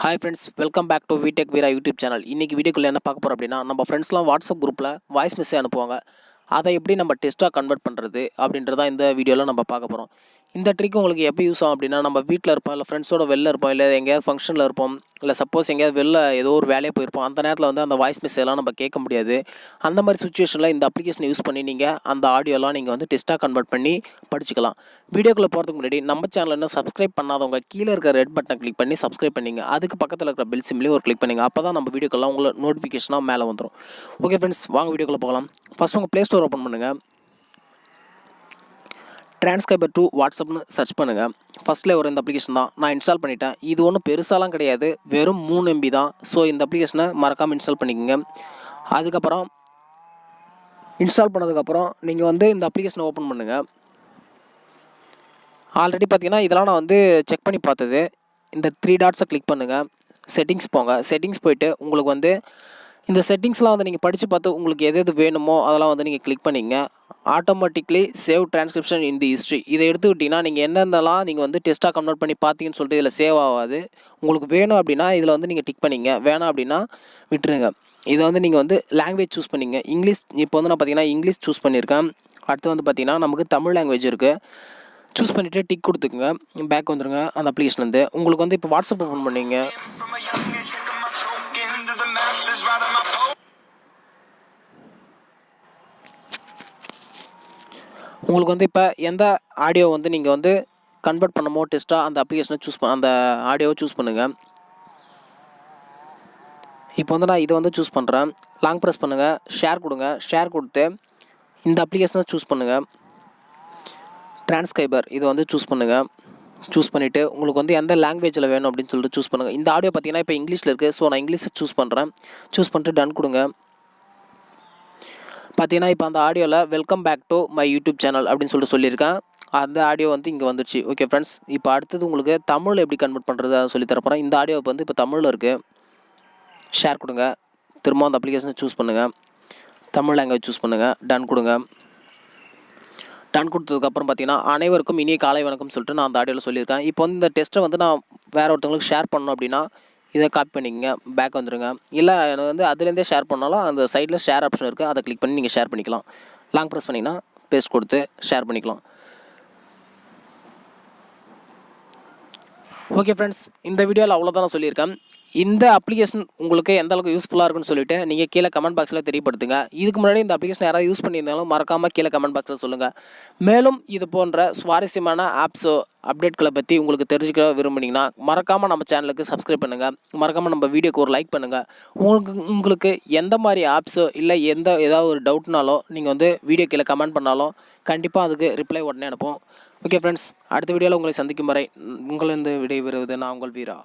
Hi friends, welcome back to VTech Veera YouTube channel. இன்னைக்கு வீடியோக்குள்ள என்ன பார்க்க போறோம் அப்படினா நம்ம ஃப்ரெண்ட்ஸ்லாம் வாட்ஸ்அப் குரூப்ல வாய்ஸ் மெசேஜ் அனுப்புவாங்க. அதை எப்படி நம்ம டெஸ்டா கன்வர்ட் பண்றது அப்படின்றத இந்த வீடியோல நம்ம பார்க்க போறோம். இந்த ட்ரிக் உங்களுக்கு எப்போ யூஸ் ஆகும் அப்படினா நம்ம வீட்ல இருப்போம் இல்ல ஃப்ரெண்ட்ஸோட வெளில இருப்போம் இல்ல எங்கயாவது ஃபங்க்ஷன்ல இருப்போம் இல்ல சப்போஸ் எங்கயாவது வெளில ஏதோ ஒரு வேலைய போயிருப்போம். அந்த நேரத்துல வந்து அந்த வாய்ஸ் மெசேஜ்லாம் நம்ம கேட்க முடியாது. அந்த மாதிரி சிச்சுவேஷன்ல இந்த அப்ளிகேஷனை யூஸ் பண்ணி நீங்க அந்த ஆடியோலாம் நீங்க வந்து டெஸ்டா கன்வர்ட் பண்ணி படிச்சுக்கலாம். வீடியோக்குள்ள போறதுக்கு முன்னாடி நம்ம சேனலை இன்னும் சப்ஸ்கிரைப் பண்ணாதவங்க கீழே இருக்க ரெட் பட்டனை கிளிக் பண்ணி சப்ஸ்கிரைப் பண்ணிங்க. அதுக்கு பக்கத்தில் இருக்கிற பெல் சிம்லையும் ஒரு கிளிக் பண்ணுங்க. அப்போ தான் நம்ம வீடியோக்கெல்லாம் உங்களுக்கு நோட்டிஃபிகேஷனாக மேலே வந்துடும். ஓகே ஃப்ரெண்ட்ஸ், வாங்க வீடியோக்குள்ள போகலாம். ஃபர்ஸ்ட் உங்கள் ப்ளே ஸ்டோர் ஓப்பன் பண்ணுங்கள். டிரான்ஸ்கிரைபர் டு வாட்ஸ்அப்னு சர்ச் பண்ணுங்கள். ஃபஸ்ட்டில் ஒரு இந்த அப்ளிகேஷன் தான் நான் இன்ஸ்டால் பண்ணிட்டேன். இது ஒன்றும் பெருசாலாம் கிடையாது, வெறும் 3 MB தான். ஸோ இந்த அப்ளிகேஷனை மறக்காமல் இன்ஸ்டால் பண்ணிக்கோங்க. அதுக்கப்புறம் இன்ஸ்டால் பண்ணதுக்கப்புறம் நீங்கள் வந்து இந்த அப்ளிகேஷனை ஓப்பன் பண்ணுங்கள். ஆல்ரெடி பார்த்தீங்கன்னா இதெல்லாம் நான் வந்து செக் பண்ணி பார்த்தது. இந்த 3 டாட்ஸை கிளிக் பண்ணுங்கள். செட்டிங்ஸ் போங்க. செட்டிங்ஸ் போய்ட்டு உங்களுக்கு வந்து இந்த செட்டிங்ஸ்லாம் வந்து நீங்கள் படித்து பார்த்து உங்களுக்கு எது எது வேணுமோ அதெல்லாம் வந்து நீங்கள் கிளிக் பண்ணிங்க. ஆட்டோமேட்டிக்லி சேவ் டிரான்ஸ்கிரிப்ஷன் இன் தி ஹிஸ்ட்ரி இதை எடுத்துக்கிட்டிங்கன்னா நீங்கள் என்னென்னலாம் நீங்கள் வந்து டெஸ்ட்டாக கன்வெர்ட் பண்ணி பார்த்தீங்கன்னு சொல்லிட்டு இதில் சேவ் ஆகாது. உங்களுக்கு வேணும் அப்படின்னா இதில் வந்து நீங்கள் டிக் பண்ணிங்க, வேணாம் அப்படின்னா விட்டுருங்க. இதை வந்து நீங்கள் வந்து லாங்குவேஜ் சூஸ் பண்ணிங்க. இங்கிலீஷ் இப்போ வந்து நான் பார்த்தீங்கன்னா இங்கிலீஷ் சூஸ் பண்ணியிருக்கேன். அடுத்து வந்து பார்த்தீங்கன்னா நமக்கு தமிழ் லாங்குவேஜ் இருக்குது. சூஸ் பண்ணிவிட்டு டிக் கொடுத்துக்குங்க. பேக் வந்துடுங்க அந்த அப்ளிகேஷன்லேருந்து. உங்களுக்கு வந்து இப்போ வாட்ஸ்அப் ஓப்பன் பண்ணிங்க. உங்களுக்கு வந்து இப்போ எந்த ஆடியோ வந்து நீங்கள் வந்து கன்வெர்ட் பண்ணமோ டெஸ்ட்டாக அந்த அப்ளிகேஷனை அந்த ஆடியோவை சூஸ் பண்ணுங்கள். இப்போ வந்து நான் இதை வந்து சூஸ் பண்ணுறேன். லாங் ப்ரெஸ் பண்ணுங்கள், ஷேர் கொடுங்க. ஷேர் கொடுத்து இந்த அப்ளிகேஷனை சூஸ் பண்ணுங்கள். டிரான்ஸ்கிரைபர் இதை வந்து சூஸ் பண்ணுங்கள். சூஸ் பண்ணிவிட்டு உங்களுக்கு வந்து எந்த லாங்குவேஜில் வேணும் அப்படின்னு சொல்லிட்டு சூஸ் பண்ணுங்கள். இந்த ஆடியோ பார்த்தீங்கன்னா இப்போ இங்கிலீஷில் இருக்குது. ஸோ நான் இங்கிலீஷை சூஸ் பண்ணுறேன். சூஸ் பண்ணிட்டு டன் கொடுங்க. பார்த்தீங்கன்னா இப்போ அந்த ஆடியோவில் welcome back to my YouTube channel அப்படின்னு சொல்லிட்டு சொல்லியிருக்கேன். அந்த ஆடியோ வந்து இங்கே வந்துடுச்சு. ஓகே ஃப்ரெண்ட்ஸ், இப்போ அடுத்தது உங்களுக்கு தமிழ் எப்படி கன்வெர்ட் பண்ணுறது அதை சொல்லி தரப்போகிறேன். இந்த ஆடியோ வந்து இப்போ தமிழில் இருக்குது. ஷேர் கொடுங்க. திரும்ப அந்த அப்ளிகேஷனை சூஸ் பண்ணுங்கள். தமிழ் லாங்குவேஜ் சூஸ் பண்ணுங்கள். டன் கொடுங்க. டன் கொடுத்ததுக்கப்புறம் பார்த்தீங்கன்னா அனைவருக்கும் இனிய காலை வணக்கம் சொல்லிட்டு நான் அந்த ஆடியோவில் சொல்லியிருக்கேன். இப்போ வந்து இந்த டெஸ்ட்டை வந்து நான் வேறு ஒருத்தவங்களுக்கு ஷேர் பண்ணணும் அப்படின்னா இதை காப்பி பண்ணிக்கங்க, பேக் வந்துடுங்க. இல்லை எனக்கு வந்து அதுலேருந்தே ஷேர் பண்ணாலும் அந்த சைடில் ஷேர் ஆப்ஷன் இருக்குது, அதை கிளிக் பண்ணி நீங்கள் ஷேர் பண்ணிக்கலாம். லாங் ப்ரெஸ் பண்ணிங்கன்னா பேஸ்ட் கொடுத்து ஷேர் பண்ணிக்கலாம். ஓகே ஃப்ரெண்ட்ஸ், இந்த வீடியோவில் அவ்வளோதான் நான் சொல்லியிருக்கேன். இந்த அப்ளிகேஷன் உங்களுக்கு எந்த அளவுக்கு யூஸ்ஃபுல்லாக இருக்குன்னு சொல்லிட்டு நீங்கள் கீழே கமெண்ட் பாக்ஸில் தெரியப்படுத்துங்க. இதுக்கு முன்னாடி இந்த அப்ளிகேஷன் யாராவது யூஸ் பண்ணியிருந்தாலும் மறக்காமல் கீழே கமெண்ட் பாக்ஸில் சொல்லுங்கள். மேலும் இது போன்ற சுவாரஸ்யமான ஆப்ஸோ அப்டேட்களை பற்றி உங்களுக்கு தெரிஞ்சுக்க விரும்புனீங்கன்னா மறக்காமல் நம்ம சேனலுக்கு சப்ஸ்கிரைப் பண்ணுங்கள். மறக்காமல் நம்ம வீடியோக்கு ஒரு லைக் பண்ணுங்கள். உங்களுக்கு எந்த மாதிரி ஆப்ஸோ இல்லை ஏதாவது ஒரு டவுட்னாலோ நீங்கள் வந்து வீடியோ கீழே கமெண்ட் பண்ணாலும் கண்டிப்பாக அதுக்கு ரிப்ளை உடனே அனுப்போம். ஓகே ஃப்ரெண்ட்ஸ், அடுத்த வீடியோவில் உங்களை சந்திக்கும் வரை உங்களிருந்து விடைபெறுவது நான் உங்கள் வீரா.